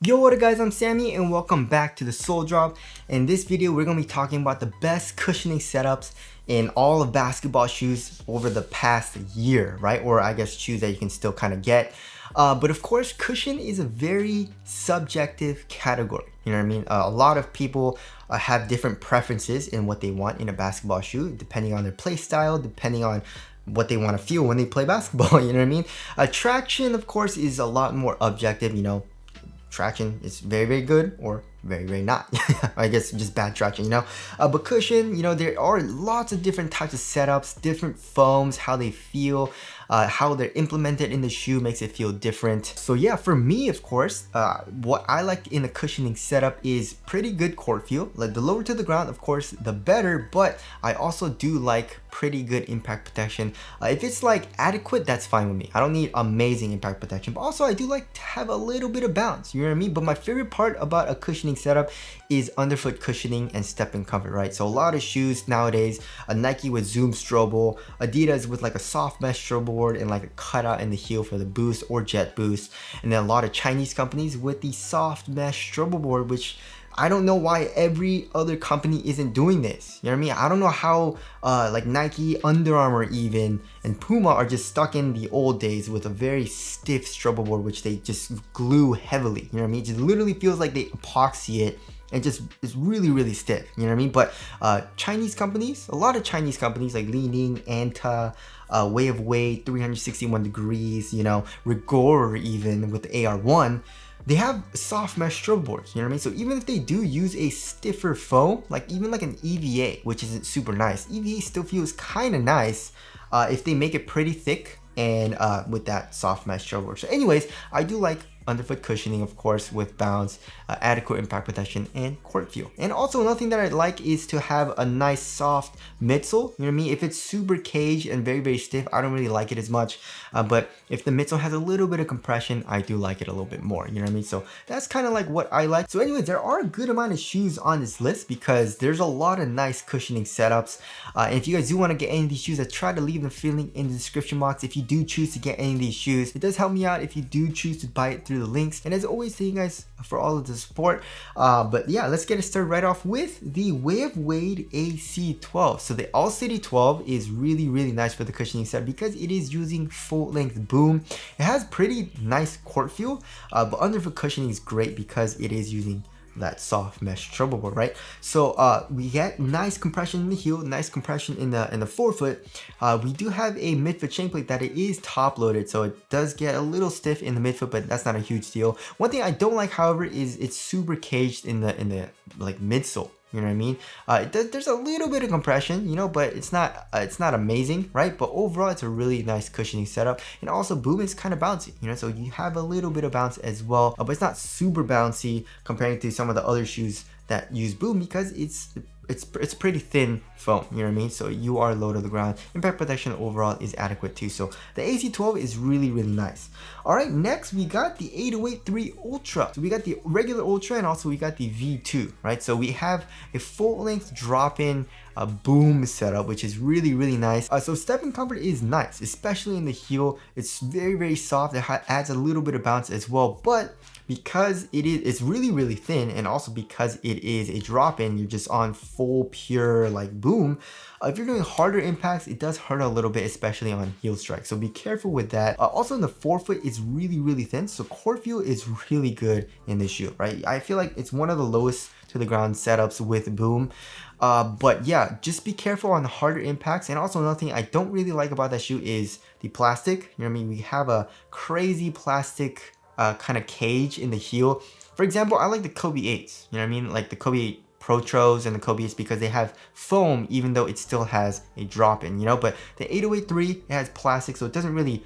Yo, what up guys, I'm Sammy and welcome back to the Soul Drop. In this video, we're going to be talking about the best cushioning setups in all of basketball shoes over the past year, right? Or I guess shoes that you can still kind of get. But of course, cushion is a very subjective category. You know what I mean? A lot of people have different preferences in what they want in a basketball shoe, depending on their play style, depending on what they want to feel when they play basketball, you know what I mean? Traction, of course, is a lot more objective, you know. Traction is very, very good or very, very not. I guess just bad traction, you know. But cushion, you know, there are lots of different types of setups, different foams, how they feel, how they're implemented in the shoe makes it feel different. So yeah, for me, of course, what I like in the cushioning setup is pretty good court feel. Like the lower to the ground, of course, the better, but I also do like pretty good impact protection. If it's like adequate, that's fine with me. I don't need amazing impact protection, but also I do like to have a little bit of bounce, you know what I mean? But my favorite part about a cushioning setup is underfoot cushioning and step-in comfort, right? So a lot of shoes nowadays, a Nike with Zoom strobo, Adidas with like a soft mesh strobo board and like a cutout in the heel for the boost or jet boost, and then a lot of Chinese companies with the soft mesh strobo board, which I don't know why every other company isn't doing this. You know what I mean? I don't know how like Nike, Under Armour even, and Puma are just stuck in the old days with a very stiff strobo board, which they just glue heavily. You know what I mean? It just literally feels like they epoxy it and just is really, really stiff. You know what I mean? But Chinese companies, a lot of Chinese companies like Li Ning, Anta, Way of Wade, 361 Degrees, you know, Rigor even with the AR1, they have soft mesh strobo boards, you know what I mean? So even if they do use a stiffer foam, like even like an EVA, which isn't super nice, EVA still feels kind of nice if they make it pretty thick and with that soft mesh strobo board. So anyways, I do like underfoot cushioning, of course, with bounce, adequate impact protection, and court feel. And also another thing that I like is to have a nice soft midsole, you know what I mean? If it's super caged and very, very stiff, I don't really like it as much. But if the midsole has a little bit of compression, I do like it a little bit more, you know what I mean? So that's kind of like what I like. So anyways, there are a good amount of shoes on this list because there's a lot of nice cushioning setups. And if you guys do want to get any of these shoes, I try to leave the link in the description box if you do choose to get any of these shoes. It does help me out if you do choose to buy it through the links, and as always, thank you guys for all of the support. But yeah, let's get it started right off with the Wade AC12. So the All City 12 is really, really nice for the cushioning set because it is using full length boom. It has pretty nice court feel, but underfoot cushioning is great because it is using that soft mesh strobo board, right? So we get nice compression in the heel, nice compression in the forefoot. We do have a midfoot shin plate that it is top loaded, so it does get a little stiff in the midfoot, but that's not a huge deal. One thing I don't like, however, is it's super caged in the like midsole. You know what I mean? There's a little bit of compression, you know, but it's not amazing, right? But overall, it's a really nice cushioning setup. And also, boom is kind of bouncy, you know, so you have a little bit of bounce as well, but it's not super bouncy comparing to some of the other shoes that use boom because it's pretty thin foam, you know what I mean? So you are low to the ground. Impact protection overall is adequate too. So the AC12 is really, really nice. All right, next we got the 808-3 Ultra. So we got the regular Ultra and also we got the V2, right? So we have a full length drop-in boom setup, which is really, really nice. So step-in comfort is nice, especially in the heel. It's very, very soft. It adds a little bit of bounce as well, but because it's really, really thin, and also because it is a drop-in, you're just on full pure like boom. If you're doing harder impacts, it does hurt a little bit, especially on heel strike. So be careful with that. Also in the forefoot, it's really, really thin. So court feel is really good in this shoe, right? I feel like it's one of the lowest to the ground setups with boom. But yeah, just be careful on the harder impacts. And also another thing I don't really like about that shoe is the plastic. You know what I mean? We have a crazy plastic kind of cage in the heel. For example, I like the Kobe 8s, you know what I mean? Like the Kobe 8 Protros and the Kobe 8s because they have foam even though it still has a drop-in, you know? But the 808-3, it has plastic, so it doesn't really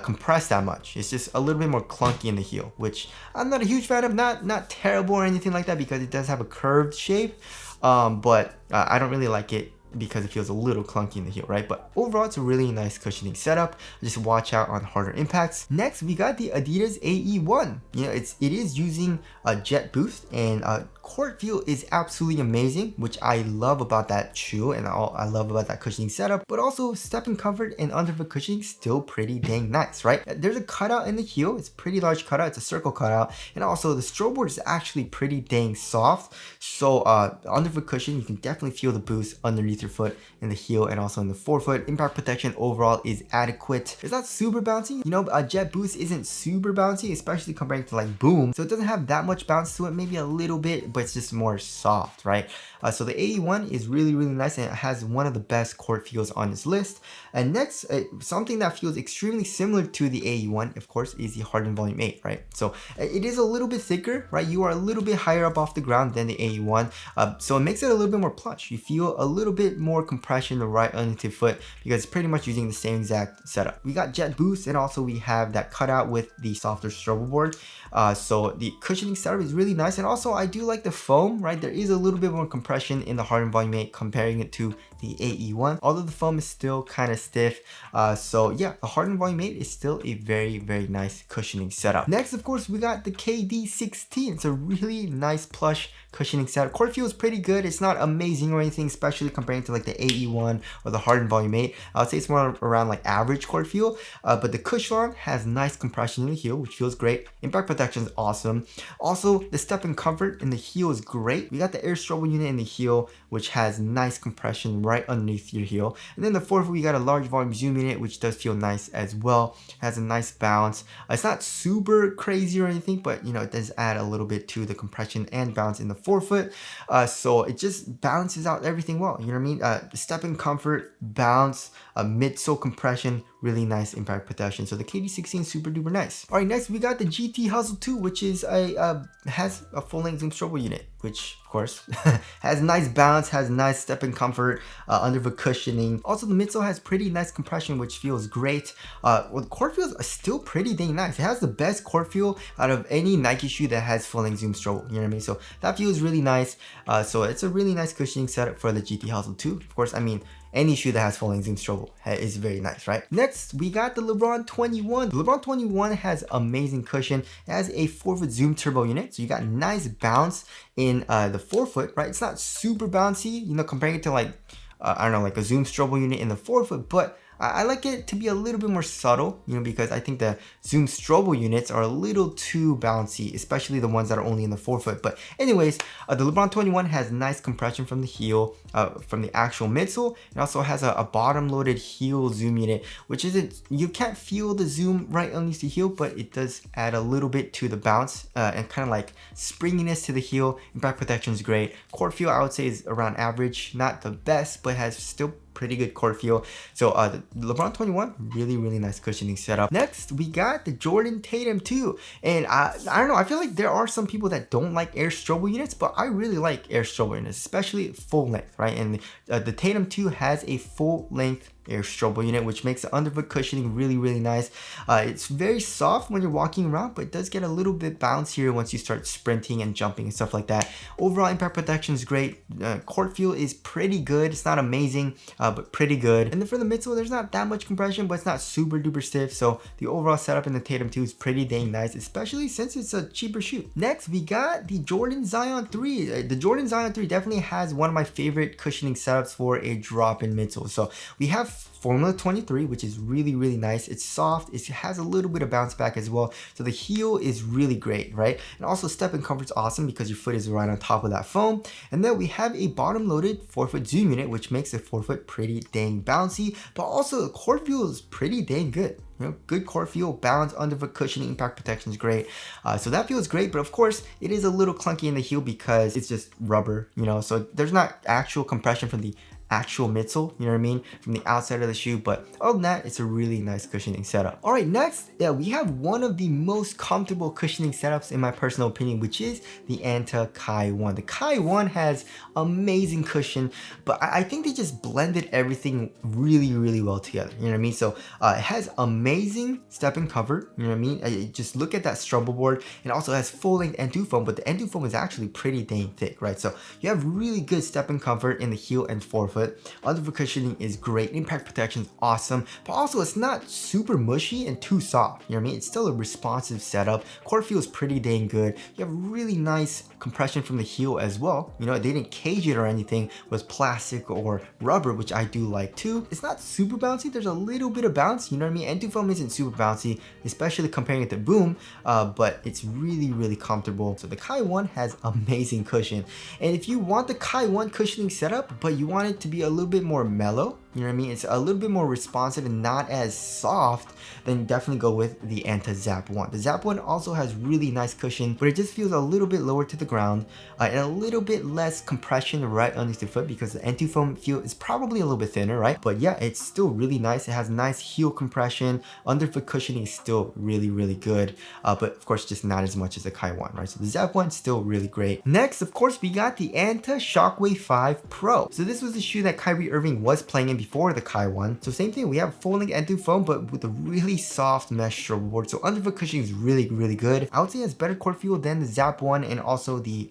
compress that much. It's just a little bit more clunky in the heel, which I'm not a huge fan of. Not terrible or anything like that because it does have a curved shape, but I don't really like it because it feels a little clunky in the heel, right? But overall, it's a really nice cushioning setup. Just watch out on harder impacts. Next, we got the Adidas AE1. You know, it is using a jet boost, and court feel is absolutely amazing, which I love about that shoe, and I love about that cushioning setup. But also, step in comfort and underfoot cushioning still pretty dang nice, right? There's a cutout in the heel. It's a pretty large cutout. It's a circle cutout, and also the strobe board is actually pretty dang soft. So underfoot cushion, you can definitely feel the boost underneath your foot in the heel and also in the forefoot. Impact protection overall is adequate. It's not super bouncy. You know, a jet boost isn't super bouncy, especially compared to like Boom. So it doesn't have that much bounce to it, maybe a little bit, but it's just more soft, right? So the AE1 is really, really nice, and it has one of the best court feels on this list. And next, something that feels extremely similar to the AE1, of course, is the Harden Volume 8, right? So it is a little bit thicker, right? You are a little bit higher up off the ground than the AE1. So it makes it a little bit more plush. You feel a little bit more compression right underneath your foot because it's pretty much using the same exact setup. We got jet boost, and also we have that cutout with the softer strobe board. So the cushioning setup is really nice, and also I do like the foam, right? There is a little bit more compression in the Harden Volume 8 comparing it to the AE1, although the foam is still kind of stiff. So yeah, the Harden Volume 8 is still a very, very nice cushioning setup. Next, of course, we got the KD16. It's a really nice plush cushioning setup. Court feel is pretty good. It's not amazing or anything, especially comparing to like the AE1 or the Harden Volume 8. I would say it's more around like average court feel, but the cushion has nice compression in the heel, which feels great. Impact protection is awesome. Also, the step in comfort in the heel is great. We got the air strobe unit in the heel, which has nice compression right underneath your heel. And then the forefoot, we got a large volume zoom unit, which does feel nice as well. It has a nice bounce. It's not super crazy or anything, but you know, it does add a little bit to the compression and bounce in the forefoot. So it just balances out everything well. You know what I mean? Step in comfort, bounce, midsole compression, really nice impact protection. So the KD16 is super duper nice. All right, next we got the GT Hustle 2, which is has a full length zoom strobe unit, which of course has nice bounce, has nice step in comfort, underfoot cushioning. Also, the midsole has pretty nice compression, which feels great. Well, the court feel is still pretty dang nice. It has the best court feel out of any Nike shoe that has full length zoom strobe. You know what I mean? So that feels really nice. So it's a really nice cushioning setup for the GT Hustle 2. Of course, I mean, any shoe that has full length zoom strobe is very nice, right? Next, we got the LeBron 21. The LeBron 21 has amazing cushion. It has a forefoot zoom turbo unit, so you got nice bounce in the forefoot, right? It's not super bouncy, you know, comparing it to like, I don't know, like a zoom strobe unit in the forefoot, but I like it to be a little bit more subtle, you know, because I think the zoom strobe units are a little too bouncy, especially the ones that are only in the forefoot. But anyways, the LeBron 21 has nice compression from the heel, from the actual midsole. It also has a bottom loaded heel zoom unit, which isn't, you can't feel the zoom right underneath the heel, but it does add a little bit to the bounce and kind of like springiness to the heel. Impact protection is great. Court feel, I would say, is around average, not the best, but has still pretty good court feel. So the LeBron 21, really, really nice cushioning setup. Next, we got the Jordan Tatum 2. And I don't know, I feel like there are some people that don't like air strobe units, but I really like air strobe units, especially full length, right? And the Tatum 2 has a full length air strobe unit, which makes the underfoot cushioning really, really nice. It's very soft when you're walking around, but it does get a little bit bouncier once you start sprinting and jumping and stuff like that. Overall impact protection is great. Court feel is pretty good. It's not amazing, but pretty good. And then for the midsole, there's not that much compression, but it's not super duper stiff. So the overall setup in the Tatum 2 is pretty dang nice, especially since it's a cheaper shoe. Next, we got the Jordan Zion 3. The Jordan Zion 3 definitely has one of my favorite cushioning setups for a drop-in midsole. So we have Formula 23, which is really, really nice. It's soft. It has a little bit of bounce back as well. So the heel is really great, right? And also step in comfort's awesome because your foot is right on top of that foam. And then we have a bottom loaded forefoot zoom unit, which makes the forefoot pretty dang bouncy, but also the court feel is pretty dang good. You know, good core feel, balance, underfoot cushioning, impact protection is great. So that feels great, but of course it is a little clunky in the heel because it's just rubber, you know, so there's not actual compression from the actual midsole, you know what I mean, from the outside of the shoe. But other than that, it's a really nice cushioning setup. All right, next, we have one of the most comfortable cushioning setups in my personal opinion, which is the Anta Kai 1. The Kai 1 has amazing cushion, but I think they just blended everything really, really well together, you know what I mean? So it has amazing step and cover, you know what I mean? Just look at that struggle board. It also has full length N2 foam, but the N2 foam is actually pretty dang thick, right? So you have really good step and comfort in the heel and forefoot. foot. Underfoot cushioning is great. Impact protection is awesome, but also it's not super mushy and too soft. You know what I mean? It's still a responsive setup. Core feels pretty dang good. You have really nice compression from the heel as well. You know, they didn't cage it or anything with plastic or rubber, which I do like too. It's not super bouncy. There's a little bit of bounce. You know what I mean? N2 foam isn't super bouncy, especially comparing it to Boom, but it's really, really comfortable. So the Kai 1 has amazing cushion. And if you want the Kai 1 cushioning setup, but you want it to be a little bit more mellow, you know what I mean? It's a little bit more responsive and not as soft, then definitely go with the Anta Zap 1. The Zap 1 also has really nice cushion, but it just feels a little bit lower to the ground and a little bit less compression right underneath the foot because the N2 foam feel is probably a little bit thinner, right? But yeah, it's still really nice. It has nice heel compression. Underfoot cushioning is still really, really good, but of course, just not as much as the Kai 1, right? So the Zap 1 is still really great. Next, of course, we got the Anta Shockwave 5 Pro. So this was the shoe that Kyrie Irving was playing in before the Kai 1. So same thing, we have full length N2 foam, but with a really soft mesh board. So underfoot cushioning is really, really good. I would say it's better core feel than the Zap 1 and also the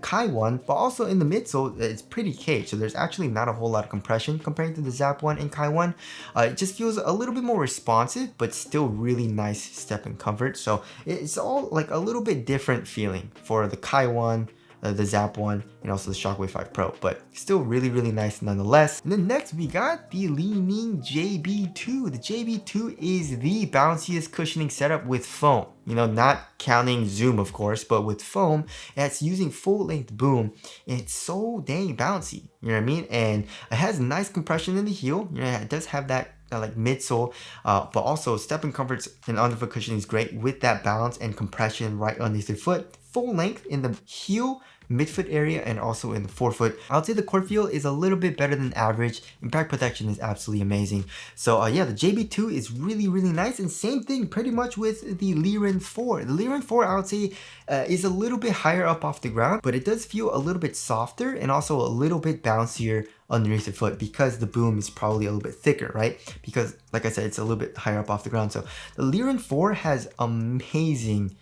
Kai 1, but also in the midsole, it's pretty caged. So there's actually not a whole lot of compression compared to the Zap 1 and Kai 1. It just feels a little bit more responsive, but still really nice step and comfort. So it's all like a little bit different feeling for the Kai 1, the Zap 1, and also the Shockwave 5 Pro, but still really, really nice nonetheless. And then next we got the Li-Ning JB2. The JB2 is the bounciest cushioning setup with foam. You know, not counting Zoom, of course, but with foam, it's using full length Boom. It's so dang bouncy, you know what I mean? And it has nice compression in the heel. You know, it does have that like midsole, but also step and comforts and underfoot cushioning is great with that bounce and compression right underneath the foot. Full length in the heel, midfoot area, and also in the forefoot. I would say the core feel is a little bit better than average. Impact protection is absolutely amazing. So yeah, the JB2 is really, really nice, and same thing pretty much with the Liren 4. The Liren 4 I would say is a little bit higher up off the ground, but it does feel a little bit softer and also a little bit bouncier underneath the foot because the Boom is probably a little bit thicker, right? Because like I said, it's a little bit higher up off the ground. So the Liren 4 has amazing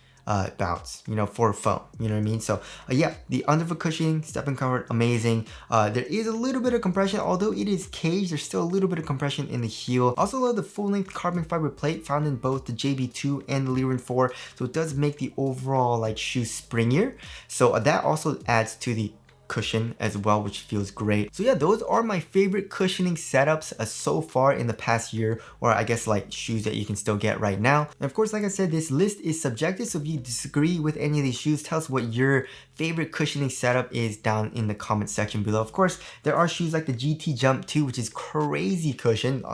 bounce, you know, for foam, you know what I mean? So yeah, the underfoot cushioning, step and comfort, amazing. There is a little bit of compression, although it is caged, there's still a little bit of compression in the heel. Also love the full length carbon fiber plate found in both the JB2 and the Liren 4, so it does make the overall like shoe springier. So that also adds to the cushion as well, which feels great. So yeah, those are my favorite cushioning setups so far in the past year, or I guess like shoes that you can still get right now. And of course, like I said, this list is subjective, so if you disagree with any of these shoes, tell us what your favorite cushioning setup is down in the comment section below. Of course, there are shoes like the GT Jump 2, which is crazy cushion.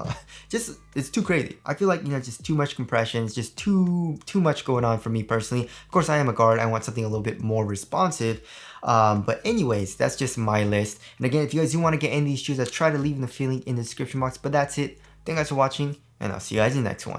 It's too crazy. I feel like, you know, just too much compression. It's just too much going on for me personally. Of course, I am a guard. I want something a little bit more responsive. But anyways, that's just my list. And again, if you guys do want to get any of these shoes, I try to leave the link in the description box. But that's it. Thank you guys for watching, and I'll see you guys in the next one.